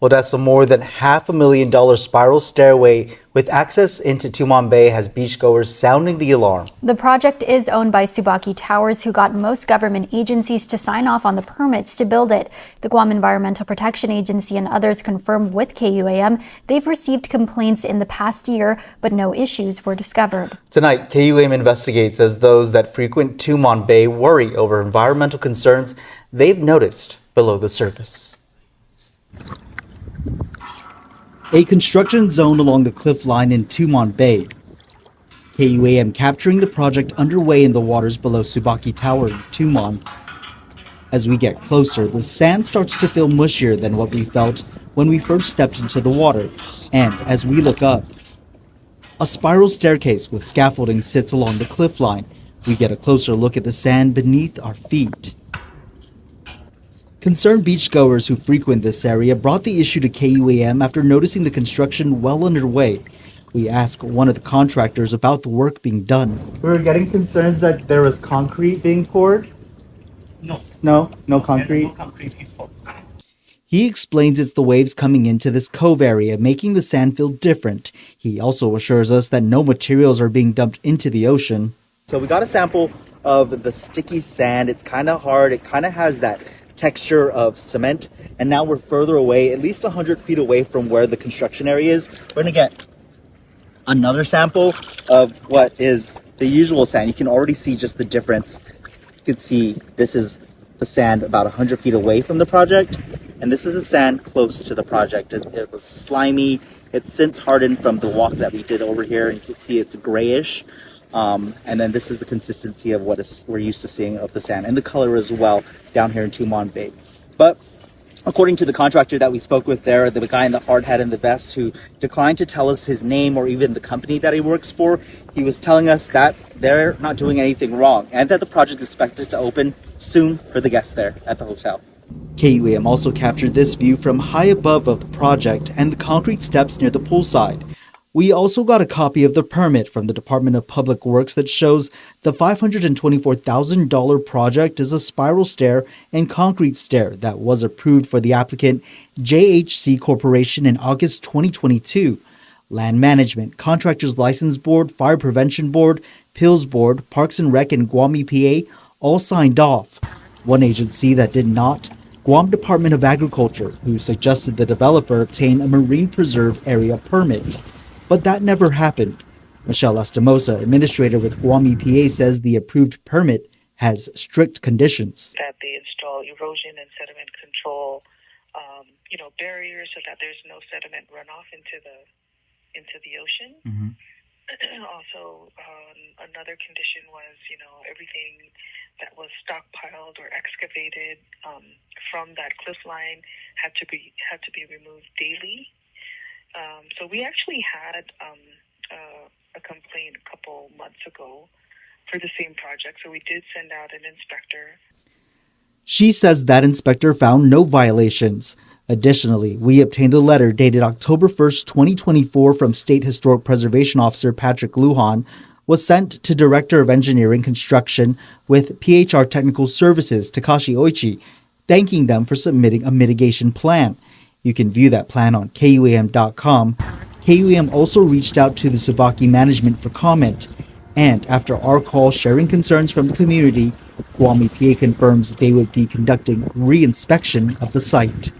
Odessa, more than $500,000 spiral stairway with access into Tumon Bay has beachgoers sounding the alarm. The project is owned by Subaki Towers, who got most government agencies to sign off on the permits to build it. The Guam Environmental Protection Agency and others confirmed with KUAM they've received complaints in the past year, but no issues were discovered. Tonight, KUAM investigates as those that frequent Tumon Bay worry over environmental concerns they've noticed below the surface. A construction zone along the cliff line in Tumon Bay. KUAM capturing the project underway in the waters below Subaki Tower in Tumon. As we get closer, the sand starts to feel mushier than what we felt when we first stepped into the water. And as we look up, a spiral staircase with scaffolding sits along the cliff line. We get a closer look at the sand beneath our feet. Concerned beachgoers who frequent this area brought the issue to KUAM after noticing the construction well underway. We asked one of the contractors about the work being done. We were getting concerns that there was concrete being poured. No concrete. No concrete is poured. He explains it's the waves coming into this cove area, making the sand feel different. He also assures us that no materials are being dumped into the ocean. So we got a sample of the sticky sand. It's kind of hard. It kind of has that texture of cement, and now we're further away, at least 100 feet away from where the construction area is. We're gonna get another sample of what is the usual sand. You can already see just the difference. You can see this is the sand about 100 feet away from the project, and this is the sand close to the project. It was slimy. It's since hardened from the walk that we did over here, and you can see it's grayish. And then this is the consistency of what we're used to seeing of the sand, and the color as well down here in Tumon Bay. But according to the contractor that we spoke with there, the guy in the hard hat and the vest who declined to tell us his name or even the company that he works for, he was telling us that they're not doing anything wrong and that the project is expected to open soon for the guests there at the hotel. KUAM also captured this view from high above of the project and the concrete steps near the poolside. We also got a copy of the permit from the Department of Public Works that shows the $524,000 project is a spiral stair and concrete stair that was approved for the applicant JHC Corporation in August 2022. Land Management, Contractors License Board, Fire Prevention Board, Pills Board, Parks and Rec, and Guam EPA all signed off. One agency that did not, Guam Department of Agriculture, who suggested the developer obtain a marine preserve area permit. But that never happened. Michelle Lastimosa, administrator with Guam EPA, says the approved permit has strict conditions. That they install erosion and sediment control, barriers so that there's no sediment runoff into the ocean. Mm-hmm. Also, another condition was, everything that was stockpiled or excavated from that cliff line had to be removed daily. So we actually had a complaint a couple months ago for the same project, so we did send out an inspector. She says that inspector found no violations. Additionally, we obtained a letter dated October 1st, 2024 from State Historic Preservation Officer Patrick Lujan, was sent to Director of Engineering Construction with PHR Technical Services, Takashi Oichi, thanking them for submitting a mitigation plan. You can view that plan on KUAM.com. KUAM also reached out to the Subaki management for comment. And after our call sharing concerns from the community, Guam EPA confirms they would be conducting re-inspection of the site.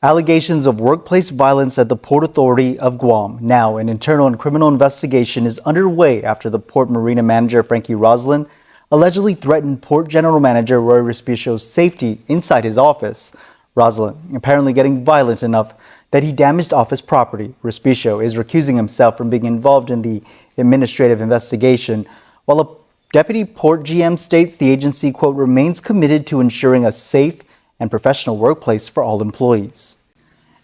Allegations of workplace violence at the Port Authority of Guam. Now, an internal and criminal investigation is underway after the Port Marina manager, Frankie Roslin, allegedly threatened Port General Manager Roy Respicio's safety inside his office. Roslin apparently getting violent enough that he damaged office property. Respicio is recusing himself from being involved in the administrative investigation, while a deputy port GM states the agency, quote, remains committed to ensuring a safe and professional workplace for all employees.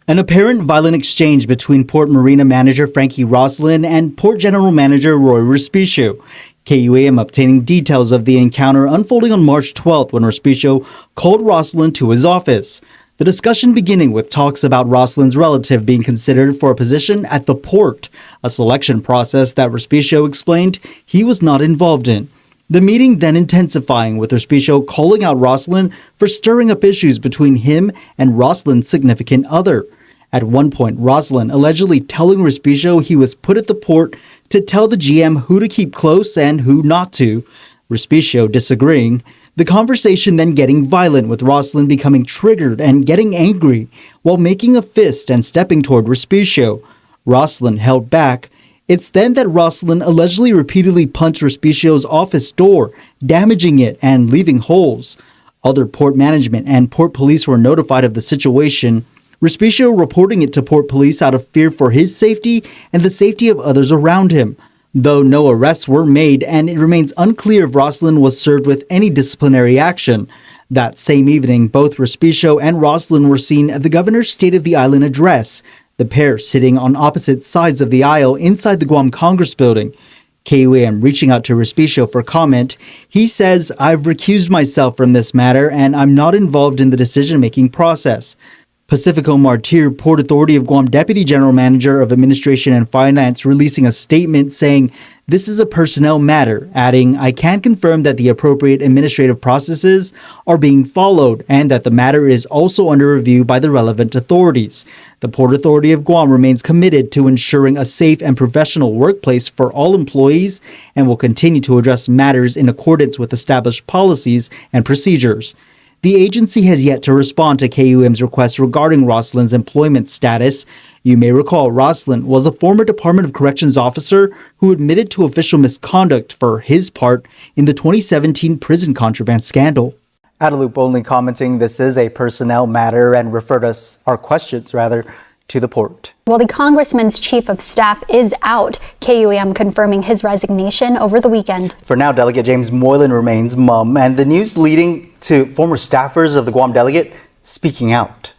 An apparent violent exchange between Port Marina manager Frankie Roslin and Port General Manager Roy Respicio. KUAM obtaining details of the encounter unfolding on March 12th when Respicio called Roslin to his office. The discussion beginning with talks about Roslin's relative being considered for a position at the port, a selection process that Respicio explained he was not involved in. The meeting then intensifying with Respicio calling out Roslin for stirring up issues between him and Roslin's significant other. At one point, Roslyn allegedly telling Respicio he was put at the port to tell the GM who to keep close and who not to, Respicio disagreeing. The conversation then getting violent, with Roslyn becoming triggered and getting angry while making a fist and stepping toward Respicio. Roslyn held back. It's then that Roslyn allegedly repeatedly punched Respicio's office door, damaging it and leaving holes. Other port management and port police were notified of the situation, Respicio reporting it to port police out of fear for his safety and the safety of others around him. Though no arrests were made, and it remains unclear if Roslyn was served with any disciplinary action. That same evening, both Respicio and Roslyn were seen at the governor's State of the Island address, the pair sitting on opposite sides of the aisle inside the Guam Congress building. KUAM reaching out to Respicio for comment. He says, "I've recused myself from this matter and I'm not involved in the decision-making process." Pacifico Martir, Port Authority of Guam Deputy General Manager of Administration and Finance, releasing a statement saying, "This is a personnel matter," adding, "I can confirm that the appropriate administrative processes are being followed and that the matter is also under review by the relevant authorities. The Port Authority of Guam remains committed to ensuring a safe and professional workplace for all employees and will continue to address matters in accordance with established policies and procedures." The agency has yet to respond to KUM's request regarding Roslyn's employment status. You may recall Roslyn was a former Department of Corrections officer who admitted to official misconduct for his part in the 2017 prison contraband scandal. Adelup only commenting this is a personnel matter and referred our questions to the port. Well, the congressman's chief of staff is out, KUAM confirming his resignation over the weekend. For now, Delegate James Moylan remains mum, and the news leading to former staffers of the Guam delegate speaking out.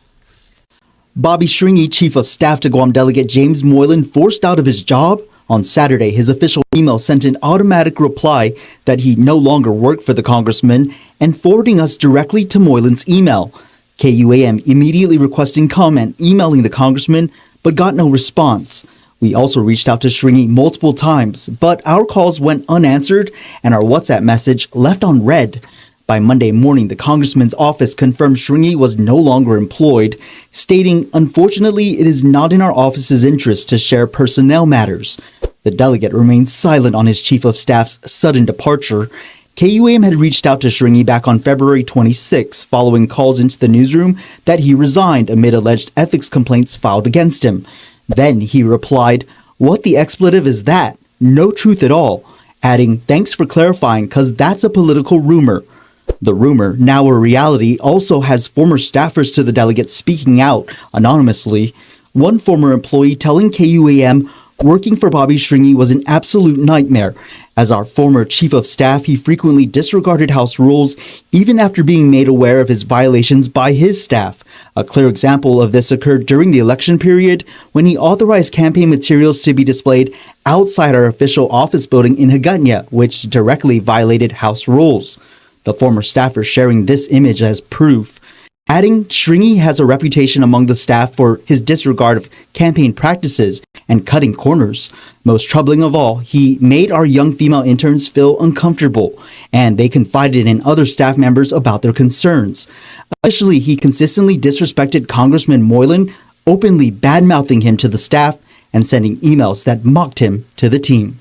Bobby Shringy, chief of staff to Guam delegate James Moylan, forced out of his job. On Saturday, his official email sent an automatic reply that he no longer worked for the congressman and forwarding us directly to Moylan's email. KUAM immediately requesting comment, emailing the congressman, but got no response. We also reached out to Shringy multiple times, but our calls went unanswered and our WhatsApp message left on read. By Monday morning, the congressman's office confirmed Shringy was no longer employed, stating, "Unfortunately, it is not in our office's interest to share personnel matters." The delegate remains silent on his chief of staff's sudden departure. KUAM had reached out to Shringy back on February 26, following calls into the newsroom that he resigned amid alleged ethics complaints filed against him. Then he replied, "What the expletive is that? No truth at all," adding, "Thanks for clarifying, cause that's a political rumor." The rumor, now a reality, also has former staffers to the delegate speaking out anonymously. One former employee telling KUAM, "Working for Bobby Shringy was an absolute nightmare. As our former chief of staff, he frequently disregarded House rules, even after being made aware of his violations by his staff. A clear example of this occurred during the election period when he authorized campaign materials to be displayed outside our official office building in Hagåtña, which directly violated House rules." The former staffer sharing this image as proof, adding, "Shringy has a reputation among the staff for his disregard of campaign practices and cutting corners. Most troubling of all, he made our young female interns feel uncomfortable, and they confided in other staff members about their concerns. Additionally, he consistently disrespected Congressman Moylan, openly bad-mouthing him to the staff and sending emails that mocked him to the team."